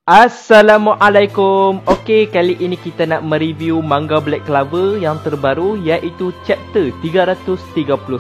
Assalamualaikum. Okey, kali ini kita nak mereview manga Black Clover yang terbaru iaitu chapter 339.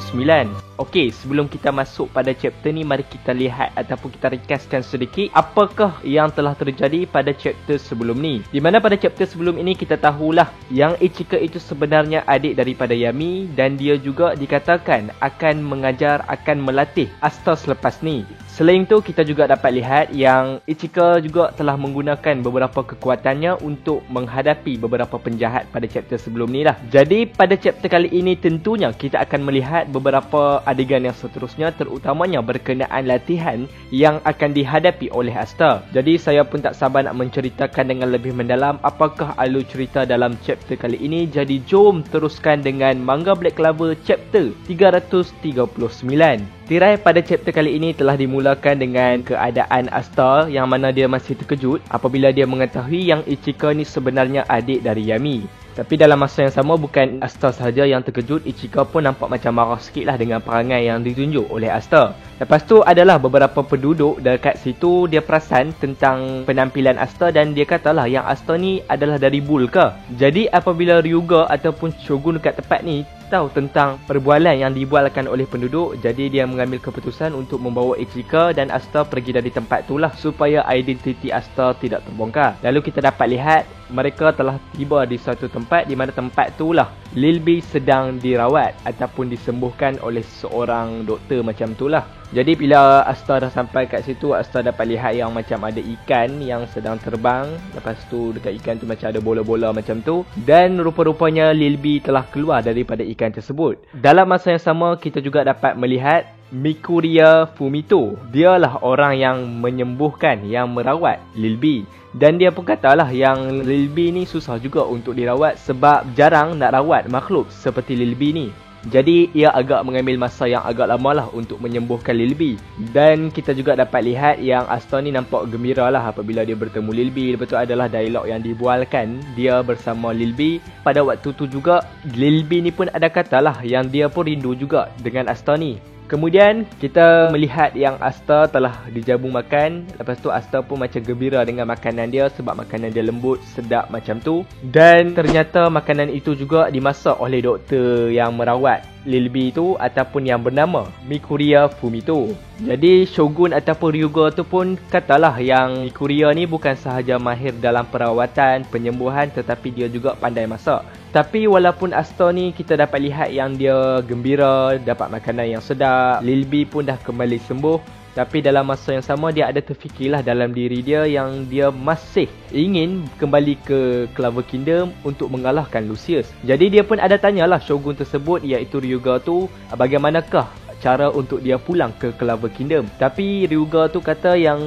Okey, sebelum kita masuk pada chapter ni, mari kita lihat ataupun kita rekaskan sedikit apakah yang telah terjadi pada chapter sebelum ni. Di mana pada chapter sebelum ini kita tahulah yang Ichika itu sebenarnya adik daripada Yami dan dia juga dikatakan akan mengajar, akan melatih Asta selepas ni. Selain tu kita juga dapat lihat yang Ichika juga telah menggunakan beberapa kekuatannya untuk menghadapi beberapa penjahat pada chapter sebelum ni lah. Jadi pada chapter kali ini tentunya kita akan melihat beberapa adegan yang seterusnya, terutamanya berkenaan latihan yang akan dihadapi oleh Asta. Jadi saya pun tak sabar nak menceritakan dengan lebih mendalam apakah alur cerita dalam chapter kali ini. Jadi jom teruskan dengan manga Black Clover chapter 339. Tirai pada chapter kali ini telah dimulakan dengan keadaan Asta yang mana dia masih terkejut apabila dia mengetahui yang Ichika ni sebenarnya adik dari Yami. Tapi dalam masa yang sama, bukan Asta sahaja yang terkejut, Ichika pun nampak macam marah sikit lah dengan perangai yang ditunjuk oleh Asta. Lepas tu adalah beberapa penduduk dekat situ, dia perasan tentang penampilan Asta dan dia katalah yang Asta ni adalah dari Bull ke. Jadi apabila Ryuga ataupun Shogun dekat tempat ni tahu tentang perbualan yang dibualkan oleh penduduk, jadi dia mengambil keputusan untuk membawa Ichika dan Asta pergi dari tempat tu lah supaya identiti Asta tidak terbongkar. Lalu kita dapat lihat mereka telah tiba di suatu tempat di mana tempat tu lah Lilby sedang dirawat ataupun disembuhkan oleh seorang doktor macam tu lah. Jadi bila Asta dah sampai kat situ, Asta dapat lihat yang macam ada ikan yang sedang terbang. Lepas tu dekat ikan tu macam ada bola-bola macam tu. Dan rupa-rupanya Lilby telah keluar daripada ikan tersebut. Dalam masa yang sama kita juga dapat melihat Mikuria Fumito. Dialah orang yang menyembuhkan, yang merawat Lilby. Dan dia pun katalah yang Lilby ni susah juga untuk dirawat sebab jarang nak rawat makhluk seperti Lilby ni. Jadi ia agak mengambil masa yang agak lama lah untuk menyembuhkan Lilby. Dan kita juga dapat lihat yang Asta ni nampak gembira lah apabila dia bertemu Lilby. Lepas tu adalah dialog yang dibualkan dia bersama Lilby. Pada waktu tu juga Lilby ni pun ada katalah yang dia pun rindu juga dengan Asta ni. Kemudian kita melihat yang Asta telah dijamu makan. Lepas tu Asta pun macam gembira dengan makanan dia sebab makanan dia lembut, sedap macam tu. Dan ternyata makanan itu juga dimasak oleh doktor yang merawat Lilby tu ataupun yang bernama Mikuria Fumito. Jadi Shogun ataupun Ryuga tu pun katalah yang Mikuria ni bukan sahaja mahir dalam perawatan, penyembuhan, tetapi dia juga pandai masak. Tapi walaupun Asta ni kita dapat lihat yang dia gembira, dapat makanan yang sedap, Lilby pun dah kembali sembuh, tapi dalam masa yang sama dia ada terfikirlah dalam diri dia yang dia masih ingin kembali ke Clover Kingdom untuk mengalahkan Lucius. Jadi dia pun ada tanyalah Shogun tersebut iaitu Ryuga tu bagaimanakah cara untuk dia pulang ke Clover Kingdom. Tapi Ryuga tu kata yang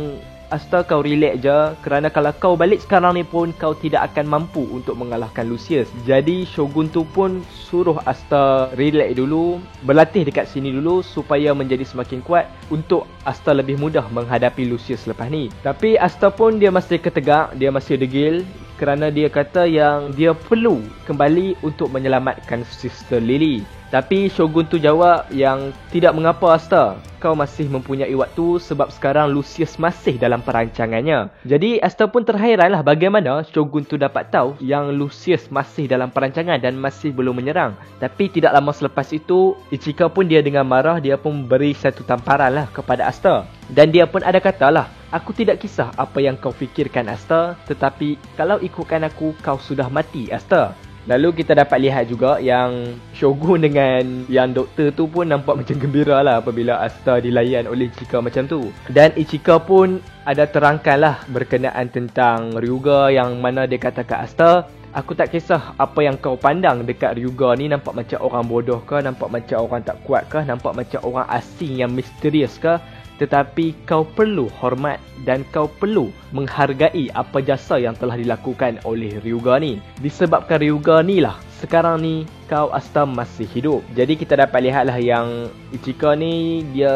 Asta, kau relax je kerana kalau kau balik sekarang ni pun kau tidak akan mampu untuk mengalahkan Lucius. Jadi Shogun tu pun suruh Asta relax dulu, berlatih dekat sini dulu supaya menjadi semakin kuat untuk Asta lebih mudah menghadapi Lucius lepas ni. Tapi Asta pun dia masih ketegak, dia masih degil kerana dia kata yang dia perlu kembali untuk menyelamatkan Sister Lily. Tapi Shogun tu jawab yang tidak mengapa Asta, kau masih mempunyai waktu sebab sekarang Lucius masih dalam perancangannya. Jadi Asta pun terhairanlah bagaimana Shogun tu dapat tahu yang Lucius masih dalam perancangan dan masih belum menyerang. Tapi tidak lama selepas itu Ichika pun dia dengan marah, dia pun beri satu tamparan lah kepada Asta. Dan dia pun ada katalah, aku tidak kisah apa yang kau fikirkan Asta, tetapi kalau ikutkan aku, kau sudah mati Asta. Lalu kita dapat lihat juga yang Shogun dengan yang doktor tu pun nampak macam gembira lah apabila Asta dilayan oleh Ichika macam tu. Dan Ichika pun ada terangkan lah berkenaan tentang Ryuga yang mana dia kata kat Asta, aku tak kisah apa yang kau pandang dekat Ryuga ni, nampak macam orang bodoh ke, nampak macam orang tak kuat ke, nampak macam orang asing yang misterius ke, tetapi kau perlu hormat dan kau perlu menghargai apa jasa yang telah dilakukan oleh Ryuga ni. Disebabkan Ryuga ni lah sekarang ni kau Asta masih hidup. Jadi kita dapat lihatlah yang Ichika ni dia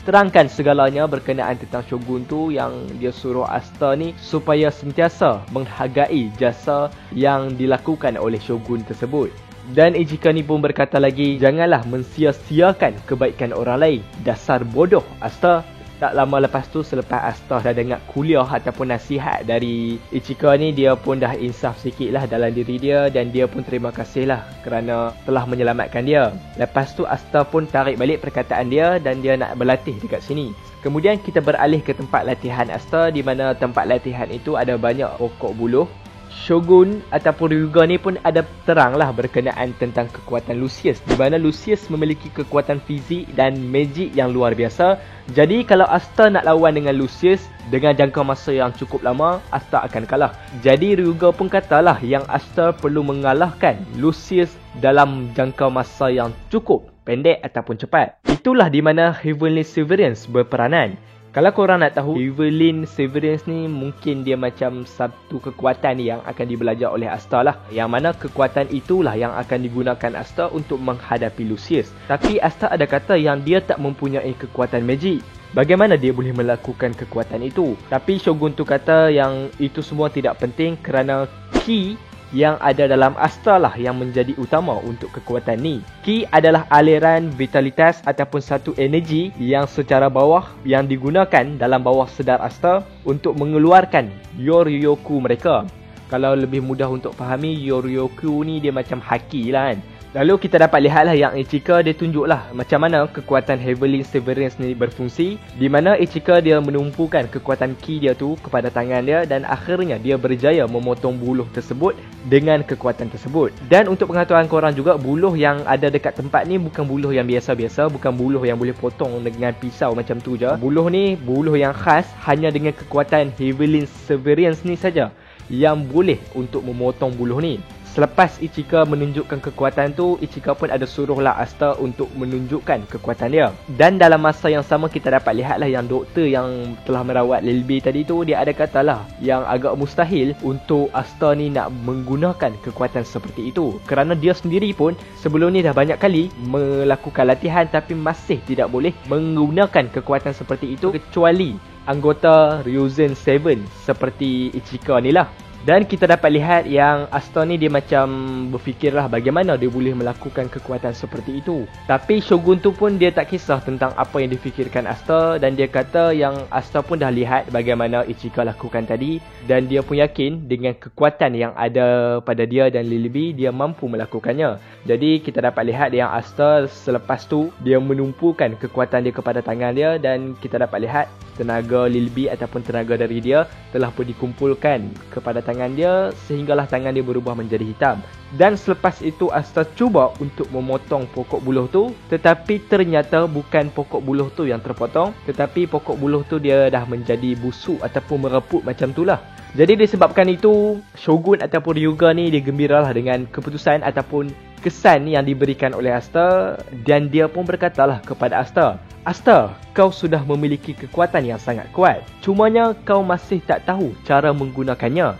terangkan segalanya berkenaan tentang Shogun tu yang dia suruh Asta ni supaya sentiasa menghargai jasa yang dilakukan oleh Shogun tersebut. Dan Ichika ni pun berkata lagi, janganlah mensia-siakan kebaikan orang lain. Dasar bodoh Asta. Tak lama lepas tu, selepas Asta dah dengar kuliah ataupun nasihat dari Ichika ni, dia pun dah insaf sikit lah dalam diri dia dan dia pun terima kasih lah kerana telah menyelamatkan dia. Lepas tu Asta pun tarik balik perkataan dia dan dia nak berlatih dekat sini. Kemudian kita beralih ke tempat latihan Asta, di mana tempat latihan itu ada banyak pokok buluh. Shogun ataupun Ryuga ni pun ada teranglah berkenaan tentang kekuatan Lucius, di mana Lucius memiliki kekuatan fizik dan magic yang luar biasa. Jadi kalau Asta nak lawan dengan Lucius dengan jangka masa yang cukup lama, Asta akan kalah. Jadi Ryuga pun katalah yang Asta perlu mengalahkan Lucius dalam jangka masa yang cukup pendek ataupun cepat. Itulah di mana Heavenly Severance berperanan. Kalau korang nak tahu, Heavenly Severance ni mungkin dia macam satu kekuatan yang akan dibelajar oleh Asta lah. Yang mana kekuatan itulah yang akan digunakan Asta untuk menghadapi Lucius. Tapi Asta ada kata yang dia tak mempunyai kekuatan magic. Bagaimana dia boleh melakukan kekuatan itu? Tapi Shogun tu kata yang itu semua tidak penting kerana Ki yang ada dalam Asta lah yang menjadi utama untuk kekuatan ni. Ki adalah aliran vitalitas ataupun satu energi yang secara bawah yang digunakan dalam bawah sedar Asta untuk mengeluarkan Yoryoku mereka. Kalau lebih mudah untuk fahami, Yoryoku ni dia macam haki lah kan. Lalu kita dapat lihatlah yang Ichika dia tunjuklah macam mana kekuatan Heavenly Severance ni berfungsi, di mana Ichika dia menumpukan kekuatan Ki dia tu kepada tangan dia dan akhirnya dia berjaya memotong buluh tersebut dengan kekuatan tersebut. Dan untuk pengetahuan korang juga, buluh yang ada dekat tempat ni bukan buluh yang biasa-biasa, bukan buluh yang boleh potong dengan pisau macam tu je. Buluh ni buluh yang khas hanya dengan kekuatan Heavenly Severance ni saja yang boleh untuk memotong buluh ni. Selepas Ichika menunjukkan kekuatan tu, Ichika pun ada suruhlah Asta untuk menunjukkan kekuatan dia. Dan dalam masa yang sama kita dapat lihatlah yang doktor yang telah merawat Lilby tadi tu, dia ada katalah yang agak mustahil untuk Asta ni nak menggunakan kekuatan seperti itu. Kerana dia sendiri pun sebelum ni dah banyak kali melakukan latihan tapi masih tidak boleh menggunakan kekuatan seperti itu kecuali anggota Ryuzen 7 seperti Ichika ni lah. Dan kita dapat lihat yang Asta ni dia macam berfikirlah bagaimana dia boleh melakukan kekuatan seperti itu. Tapi Shogun tu pun dia tak kisah tentang apa yang difikirkan Asta, dan dia kata yang Asta pun dah lihat bagaimana Ichika lakukan tadi dan dia pun yakin dengan kekuatan yang ada pada dia dan Lilby, dia mampu melakukannya. Jadi kita dapat lihat yang Asta selepas tu dia menumpukan kekuatan dia kepada tangan dia dan kita dapat lihat tenaga Lilby ataupun tenaga dari dia telah pun dikumpulkan kepada tangan dia sehinggalah tangan dia berubah menjadi hitam. Dan selepas itu Asta cuba untuk memotong pokok buluh tu, tetapi ternyata bukan pokok buluh tu yang terpotong, tetapi pokok buluh tu dia dah menjadi busuk ataupun mereput macam tu lah. Jadi disebabkan itu Shogun ataupun Ryuga ni dia gembiralah dengan keputusan ataupun kesan yang diberikan oleh Asta, dan dia pun berkatalah kepada Asta, Asta, kau sudah memiliki kekuatan yang sangat kuat. Cumanya kau masih tak tahu cara menggunakannya.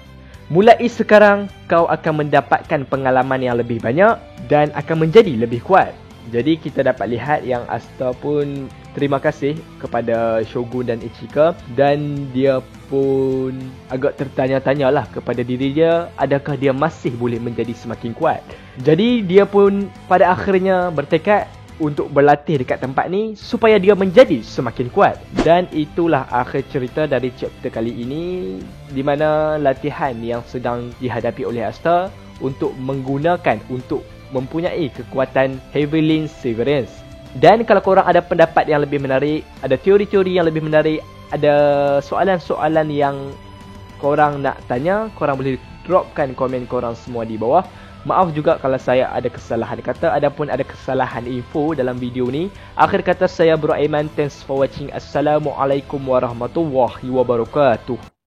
Mulai sekarang kau akan mendapatkan pengalaman yang lebih banyak dan akan menjadi lebih kuat. Jadi kita dapat lihat yang Asta pun terima kasih kepada Shogun dan Ichika, dan dia pun agak tertanya-tanya lah kepada diri dia, adakah dia masih boleh menjadi semakin kuat. Jadi dia pun pada akhirnya bertekad untuk berlatih dekat tempat ni supaya dia menjadi semakin kuat. Dan itulah akhir cerita dari chapter kali ini, di mana latihan yang sedang dihadapi oleh Asta untuk menggunakan untuk mempunyai kekuatan Heavenly Severance. Dan kalau korang ada pendapat yang lebih menarik, ada teori-teori yang lebih menarik, ada soalan-soalan yang korang nak tanya, korang boleh dropkan komen korang semua di bawah. Maaf juga kalau saya ada kesalahan kata ataupun ada kesalahan info dalam video ni. Akhir kata saya Bro Aiman, thanks for watching. Assalamualaikum warahmatullahi wabarakatuh.